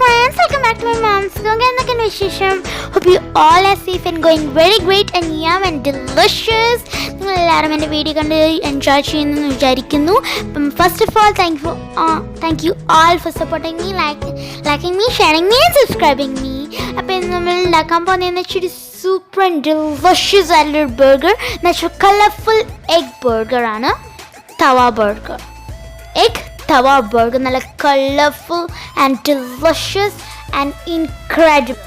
friends, welcome back to my mom's vlog. And Vishesham. Hope you all are safe and going very great and yum and delicious. എല്ലാവരും എൻ്റെ video കണ്ട് enjoy ചെയ്യുന്നു വിചാരിക്കുന്നു. അപ്പം first of all thank you all for supporting me, liking me, sharing me and subscribing me. അപ്പം നമ്മൾ ഉണ്ടാക്കാൻ പോകുന്നതെന്ന് വെച്ചാൽ സൂപ്പർ ആൻഡ് ഡെലിഷ്യസ് ആയിട്ടുള്ളൊരു ബർഗർ എന്ന് വെച്ചാൽ കളർഫുൾ എഗ് ബർഗറാണ്. തവ ബർഗർ, എഗ് തവ ബർഗർ, നല്ല colourful and delicious and incredible.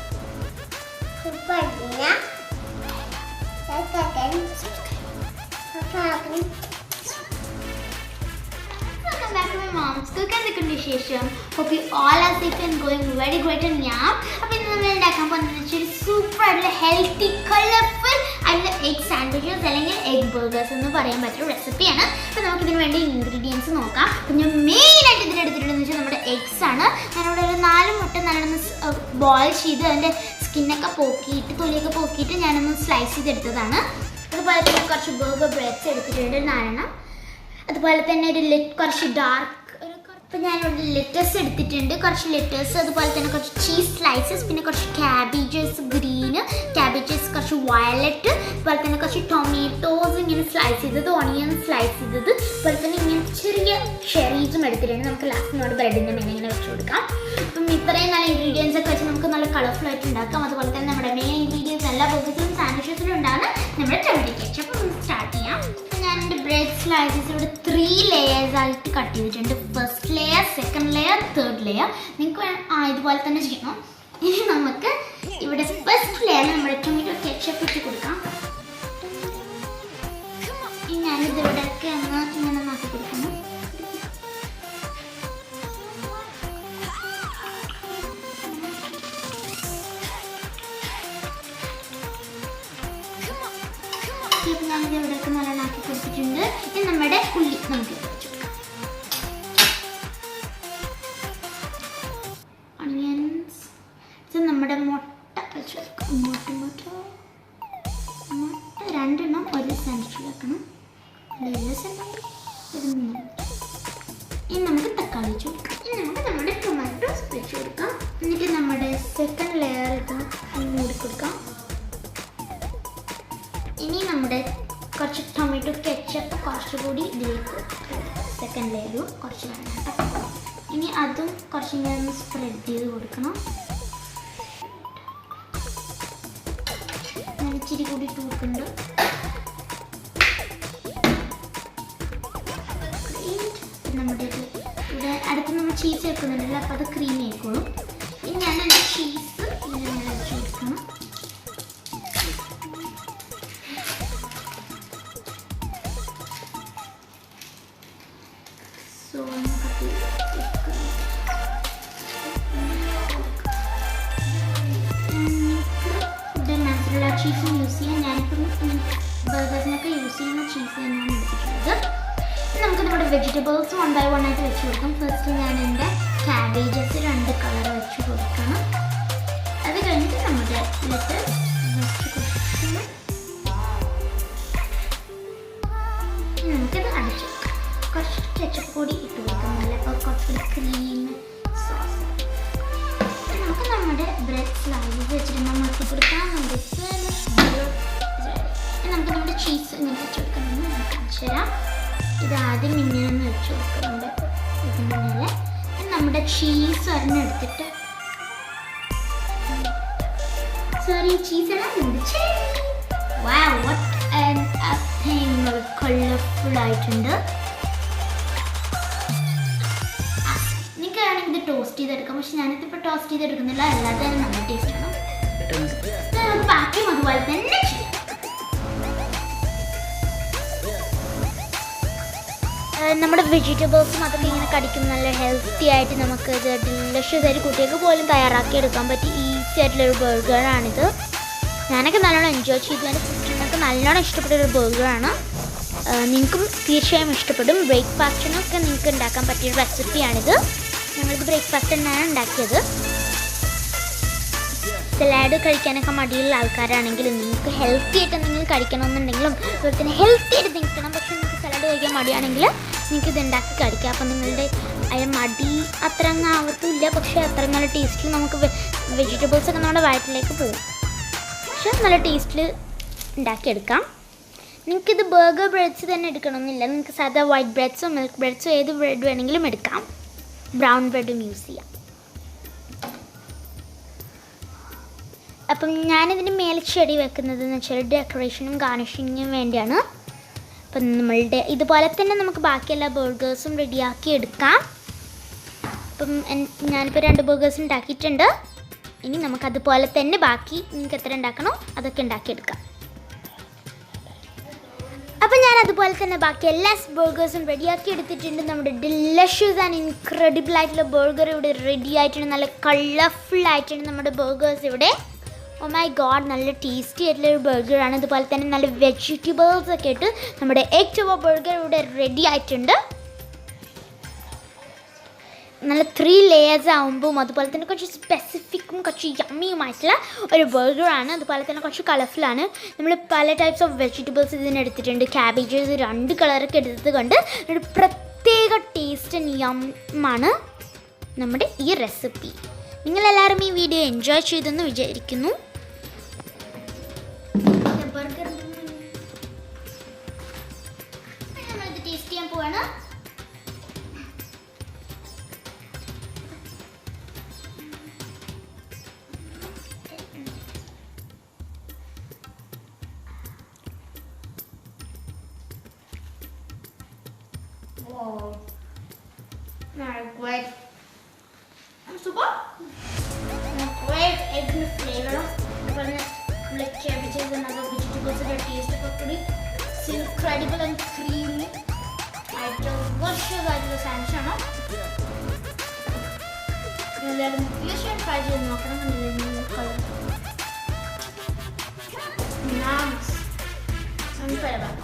Welcome back to my mom's cook and the conversation. Hope you all are safe and going very great and yum. അപ്പോൾ ഇന്ന് നമ്മൾ ഉണ്ടാക്കാൻ പോകുന്നത് super ആയിട്ടുള്ള healthy colourful ആയിട്ടുള്ള egg sandwiches അല്ലെങ്കിൽ egg burgers എന്ന് പറയാൻ പറ്റുന്ന റെസിപ്പിയാണ്. അപ്പോൾ നമുക്കിതിന് വേണ്ടി ഇൻഗ്രീഡിയൻസ് നോക്കാം. അപ്പം ഞാൻ മെയിനായിട്ട് ഇതിലെടുത്തിട്ടുണ്ടെന്ന് വെച്ചാൽ നമ്മുടെ എഗ്സ് ആണ്. ഞാനിവിടെ ഒരു 4 മുട്ട നല്ലോണം ബോയിൽ ചെയ്ത് അതിൻ്റെ സ്കിന്നൊക്കെ പോക്കിയിട്ട് തൊലിയൊക്കെ പോക്കിയിട്ട് ഞാനൊന്ന് സ്ലൈസ് ചെയ്തെടുത്തതാണ്. അതുപോലെ തന്നെ കുറച്ച് ബർഗർ ബ്രെഡ്സ് എടുത്തിട്ടുണ്ട് 4. അതുപോലെ തന്നെ കുറച്ച് ഡാർക്ക്, ഇപ്പം ഞാനിവിടെ ലെറ്റസ് എടുത്തിട്ടുണ്ട്, കുറച്ച് ലെറ്റസ്, അതുപോലെ തന്നെ കുറച്ച് ചീസ് സ്ലൈസസ്, പിന്നെ കുറച്ച് ക്യാബേജസ് ഗ്രീന്, ക്യാബേജസ് കുറച്ച് വയലറ്റ്, അതുപോലെ തന്നെ കുറച്ച് ടൊമാറ്റോസ് ഇങ്ങനെ സ്ലൈസ് ചെയ്തത്, ഓണിയൻ സ്ലൈസ് ചെയ്തത്, അതുപോലെ തന്നെ ഇങ്ങനെ ചെറിയ ഷെറീസും എടുത്തിട്ടുണ്ട്. നമുക്ക് ലാസ്റ്റ് നമ്മുടെ ബ്രെഡിൻ്റെ മേലെ ഇങ്ങനെ വെച്ച് കൊടുക്കാം. അപ്പം ഇത്രയും നല്ല ഇൻഗ്രീഡിയൻസ് ഒക്കെ വെച്ച് നമുക്ക് നല്ല കളർഫുൾ ആയിട്ട് ഉണ്ടാക്കാം. അതുപോലെ തന്നെ നമ്മുടെ മെയിൻ ഇൻഗ്രീഡിയൻസ് എല്ലാ ബർഗേഴ്സിലും സാൻഡ്വിച്ചസിലും ഉണ്ടാകുന്ന നമ്മുടെ ടൊമാറ്റോ കെച്ചപ്പ്. അപ്പം സ്റ്റാർട്ട് ചെയ്യാം. ഞാൻ എൻ്റെ ബ്രെഡ് സ്ലൈസസ് ഇവിടെ 3 ലെയേഴ്സ് ആയിട്ട് കട്ട് ചെയ്തിട്ടുണ്ട്. First layer, second layer, third layer. നിങ്ങൾക്ക് ഇതുപോലെ തന്നെ ചെയ്യണം. ഇനി നമുക്ക് ഇവിടെ ഫസ്റ്റ് ലെയറിൽ നമ്മുടെ ടൊമാറ്റോ കെച്ചപ്പ് ഇട്ട് കൊടുക്കാം. ഇനി ഞാനിത് ഇവിടെയൊക്കെ ഇങ്ങനെ മാറ്റി കൊടുക്കണം. ഞാനിത് ഇവിടെയൊക്കെ നല്ലോണം ആക്കി കൊടുത്തിട്ടുണ്ട്. ഇനി നമ്മുടെ ഉള്ളി നമുക്ക് വെച്ച് കൊടുക്കാം. ഓണിയൻസ്, ഇത് നമ്മുടെ മുട്ട വെച്ച് കൊടുക്കാം. മുട്ട 2 ഒരു സാൻഡ്വിച്ച് വെക്കണം. ഇനി നമുക്ക് തക്കാളി വെച്ച് കൊടുക്കാം. ഇനി നമുക്ക് നമ്മുടെ ടൊമാറ്റോസ് വെച്ച് കൊടുക്കാം. എന്നിട്ട് നമ്മുടെ സെക്കൻഡ് ലെയർ ഇത് മൂടി കൊടുക്കാം. ഇനി നമ്മുടെ കുറച്ച് ടൊമാറ്റോ കെച്ചപ്പ് കുറച്ചുകൂടി ഇതിലേക്ക് സെക്കൻഡ് ലെയറും കുറച്ച് വേണം. ഇനി അതും കുറച്ച് ഇങ്ങനെ സ്പ്രെഡ് ചെയ്ത് കൊടുക്കണം. ഞാൻ ഇച്ചിരി കൂടി ഇട്ട് കൊടുക്കുന്നുണ്ട്. നമ്മുടെ ഇവിടെ അടുത്ത് നമ്മൾ ചീസ് വെക്കുന്നുണ്ടല്ലോ, അപ്പോൾ അത് ക്രീം ആയിക്കോളും. ഇനി ഞാൻ എൻ്റെ ചീസ് ഇങ്ങനെ വെച്ച് കൊടുക്കണം. നാച്ചുറൽ ചീസും യൂസ് ചെയ്യാം. ഞാനിപ്പം ബർഗേഴ്സിനൊക്കെ യൂസ് ചെയ്യുന്ന ചീസ് തന്നെയാണ് എടുത്തിട്ടുള്ളത്. നമുക്ക് നമ്മുടെ വെജിറ്റബിൾസ് 1 by 1 ആയിട്ട് വെച്ച് കൊടുക്കാം. ഫസ്റ്റ് ഞാൻ എൻ്റെ ക്യാബേജസ് 2 കളർ വെച്ച് കൊടുക്കണം. അത് കഴിഞ്ഞിട്ട് നമ്മുടെ ലെറ്റസ് വെച്ച് കൊടുക്കണം. നമുക്കിത് അടിച്ചു കൊടുക്കാം. കുറച്ച് കെച്ചപ്പ് പൊടി ഇട്ട് കൊടുക്കാം. അപ്പോൾ കുറച്ചുകൂടി ക്രീം സോസ്. നമുക്ക് നമ്മുടെ ബ്രെഡ് സ്ലൈസസ് വെച്ചിട്ട് നമുക്ക് കൊടുക്കാം. നമുക്ക് നമ്മുടെ ചീസ് ഇങ്ങനെ വെച്ച് കൊടുക്കണമെന്ന് നമുക്ക് കാണിച്ചു തരാം. ഇതാദ്യം ഇങ്ങനെ വെച്ച് കൊടുക്കുന്നുണ്ട് ഇതിൻ്റെ മേലെ. നമ്മുടെ ചീസ് ഒരെണ്ണെടുത്തിട്ട് ചീസ് എല്ലാം കളർഫുൾ ആയിട്ടുണ്ട്. നിങ്ങൾക്ക് വേണമെങ്കിൽ ഇത് ടോസ്റ്റ് ചെയ്തെടുക്കാം, പക്ഷെ ഞാനിതിപ്പോൾ ടോസ്റ്റ് ചെയ്തെടുക്കുന്നില്ല, അല്ലാതെ തന്നെ നല്ല ടേസ്റ്റാണ്. ബാക്കിയും അതുപോലെ തന്നെ ചെയ്യാം. നമ്മുടെ വെജിറ്റബിൾസും അതൊക്കെ ഇങ്ങനെ കടിക്കും നല്ല ഹെൽത്തി ആയിട്ട് നമുക്ക് ഇത് ഡെലിഷ്യസ് ആയിട്ട് കുട്ടികൾക്ക് പോലും തയ്യാറാക്കി എടുക്കാൻ പറ്റി ഈസി ആയിട്ടുള്ളൊരു ബർഗറാണിത്. ഞാനൊക്കെ നല്ലോണം എൻജോയ് ചെയ്തു. എൻ്റെ ഫുഡിനൊക്കെ നല്ലോണം ഇഷ്ടപ്പെട്ടൊരു ബർഗറാണ്. നിങ്ങൾക്കും തീർച്ചയായും ഇഷ്ടപ്പെടും. ബ്രേക്ക്ഫാസ്റ്റിനൊക്കെ നിങ്ങൾക്ക് ഉണ്ടാക്കാൻ പറ്റിയ റെസിപ്പിയാണിത്. ഞങ്ങളിത് ബ്രേക്ക്ഫാസ്റ്റ് തന്നെയാണ് ഉണ്ടാക്കിയത്. സലാഡ് കഴിക്കാനൊക്കെ മടിയുള്ള ആൾക്കാരാണെങ്കിലും നിങ്ങൾക്ക് ഹെൽത്തി ആയിട്ട് എന്തെങ്കിലും കഴിക്കണമെന്നുണ്ടെങ്കിലും അതുപോലെ തന്നെ ഹെൽത്തി ആയിട്ട് നിൽക്കണം, പക്ഷേ നിങ്ങൾക്ക് സലാഡ് കഴിക്കാൻ മടിയാണെങ്കിൽ നിങ്ങൾക്ക് ഇത് ഉണ്ടാക്കി കഴിക്കാം. അപ്പം നിങ്ങളുടെ അതിന് മടി അത്ര അങ്ങ് ആവത്തില്ല, പക്ഷേ അത്ര നല്ല ടേസ്റ്റിൽ നമുക്ക് വെജിറ്റബിൾസൊക്കെ നമ്മുടെ വയറ്റിലേക്ക് പോകും. പക്ഷെ നല്ല ടേസ്റ്റിൽ ഉണ്ടാക്കിയെടുക്കാം. നിങ്ങൾക്കിത് ബർഗർ ബ്രെഡ്സ് തന്നെ എടുക്കണമെന്നില്ല, നിങ്ങൾക്ക് സാധാ വൈറ്റ് ബ്രെഡ്സോ മിൽക്ക് ബ്രെഡ്സോ ഏത് ബ്രെഡ് വേണമെങ്കിലും എടുക്കാം. ബ്രൗൺ ബ്രെഡും യൂസ് ചെയ്യാം. അപ്പം ഞാനിതിന് മേലെ ചെടി വെക്കുന്നത് എന്ന് വെച്ചാൽ ഡെക്കറേഷനും ഗാർണിഷിങ്ങിനും വേണ്ടിയാണ്. അപ്പം നമ്മളുടെ ഇതുപോലെ തന്നെ നമുക്ക് ബാക്കി എല്ലാ ബർഗേഴ്സും റെഡിയാക്കി എടുക്കാം. അപ്പം ഞാനിപ്പോൾ 2 ബർഗേഴ്സ് ഉണ്ടാക്കിയിട്ടുണ്ട്. ഇനി നമുക്കതുപോലെ തന്നെ ബാക്കി നിങ്ങൾക്ക് എത്ര ഉണ്ടാക്കണോ അതൊക്കെ ഉണ്ടാക്കിയെടുക്കാം. അപ്പം ഞാൻ അതുപോലെ തന്നെ ബാക്കി എല്ലാ ബർഗേഴ്സും റെഡിയാക്കി എടുത്തിട്ടുണ്ട്. നമ്മുടെ ഡെലിഷ്യസ് ആൻഡ് ഇൻക്രെഡിബിൾ ആയിട്ടുള്ള ബർഗർ ഇവിടെ റെഡി ആയിട്ടുണ്ട്. നല്ല കളർഫുൾ ആയിട്ടുണ്ട് നമ്മുടെ ബർഗേഴ്സ് ഇവിടെ. ഓ മൈ ഗോഡ്, നല്ല ടേസ്റ്റി ആയിട്ടുള്ളൊരു ബർഗറാണ്. അതുപോലെ തന്നെ നല്ല വെജിറ്റബിൾസ് ഒക്കെ ഇട്ട് നമ്മുടെ എഗ് ടവ ബർഗർ ഇവിടെ റെഡി ആയിട്ടുണ്ട്. നല്ല 3 ലെയേഴ്സ് ആകുമ്പോൾ അതുപോലെ തന്നെ കുറച്ച് സ്പെസിഫിക്കും കുറച്ച് യമ്മിയുമായിട്ടുള്ള ഒരു ബർഗറാണ്. അതുപോലെ തന്നെ കുറച്ച് കളർഫുള്ളാണ്. നമ്മൾ പല ടൈപ്സ് ഓഫ് വെജിറ്റബിൾസ് ഇതിനെടുത്തിട്ടുണ്ട്. ക്യാബേജസ് 2 കളറൊക്കെ എടുത്തത് കൊണ്ട് ഒരു പ്രത്യേക ടേസ്റ്റ് യമ്മാണ് നമ്മുടെ ഈ റെസിപ്പി. നിങ്ങളെല്ലാവരും ഈ വീഡിയോ എൻജോയ് ചെയ്തെന്ന് വിചാരിക്കുന്നു. ബർഗർ നമ്മളിത് ടേസ്റ്റ് ചെയ്യാൻ പോവാണ്. Wow, great. Super. Great egg flavor. Like cabbages and other vegetables that taste pretty incredible and creamy. I just wash your guys the sandwich, no? You should try it. No, I don't know color. Nice. Incredible.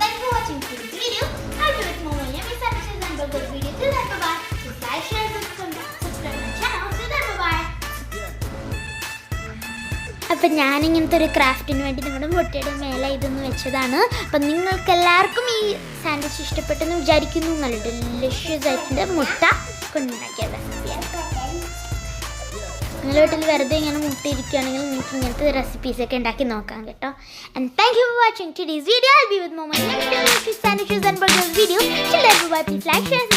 Thank you for watching this video. I'll do it more when you miss sandwiches and burgers video. Till then, bye-bye. Just like, share, subscribe my channel. Till then, bye-bye. അപ്പം ഞാനിങ്ങനത്തെ ഒരു ക്രാഫ്റ്റിന് വേണ്ടി നമ്മുടെ മുട്ടയുടെ മേലെ ഇതൊന്ന് വെച്ചതാണ്. അപ്പം നിങ്ങൾക്ക് എല്ലാവർക്കും ഈ സാൻഡ്വിച്ച് ഇഷ്ടപ്പെട്ടെന്ന് വിചാരിക്കുന്നു. നല്ല ഡെലിഷ്യസ് ആയിട്ടുണ്ട്. മുട്ട കൊണ്ടുണ്ടാക്കിയ റെസിപ്പിയാണ്. നിങ്ങളുടെ വീട്ടിൽ വെറുതെ ഇങ്ങനെ മുട്ട ഇരിക്കുകയാണെങ്കിൽ നിങ്ങൾക്ക് ഇങ്ങനത്തെ റെസിപ്പീസൊക്കെ ഉണ്ടാക്കി നോക്കാം കേട്ടോ. And thank you for watching today's video. I'll be with more my next sandwiches and burgers video. Till then, bye-bye. Please like, share, subscribe.